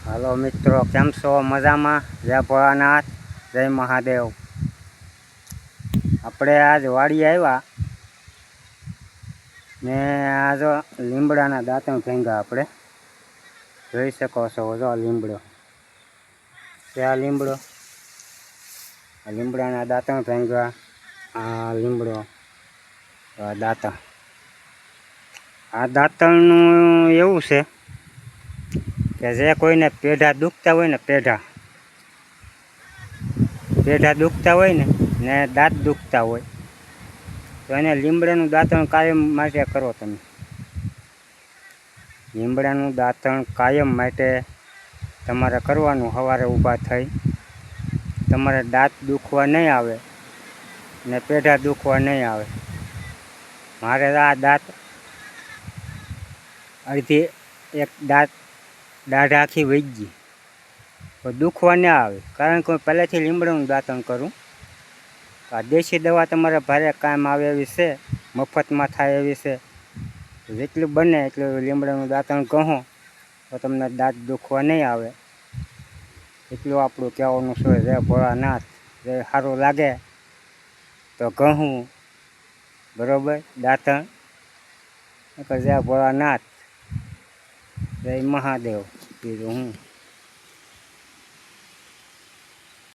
હાલો મિત્રો, કેમ છો? મજામાં? જય ભોળાનાથ, જય મહાદેવ. આપણે આજ વાડી આવ્યા ને આ જો લીમડાના દાંતણ ભેંગા આપણે જોઈ શકો છો. જો લીમડો છે, આ લીમડો, આ લીમડાના દાંતણ ભેંગા, આ લીમડો, આ દાંતણ. આ દાંતણનું એવું છે કે જે કોઈને પેઢા દુખતા હોય ને, પેઢા દુખતા હોય ને દાંત દુખતા હોય તો એને લીમડાનું દાંતણ કાયમ માટે કરો. તમે લીમડાનું દાંતણ કાયમ માટે તમારે કરવાનું. સવારે ઊભા થઈ તમારે દાંત દુખવા નહીં આવે ને પેઢા દુખવા નહીં આવે. મારે આ દાંત અડધી એક દાઢ આખી વહી ગઈ તો દુખવા ના આવે, કારણ કે હું પહેલેથી લીમડાનું દાંતણ કરું. આ દેશી દવા તમારે ભારે કામ આવે એવી છે, મફતમાં થાય એવી છે. જેટલું બને એટલું લીમડાનું દાંતણ કહો તો તમને દાંત દુખવા નહીં આવે. એટલું આપણું કહેવાનું છે. જય ભોળાનાથ. જે સારું લાગે તો કહું, બરાબર. દાંતણ જય ભોળાનાથ, જય મહાદેવ. બીજું હું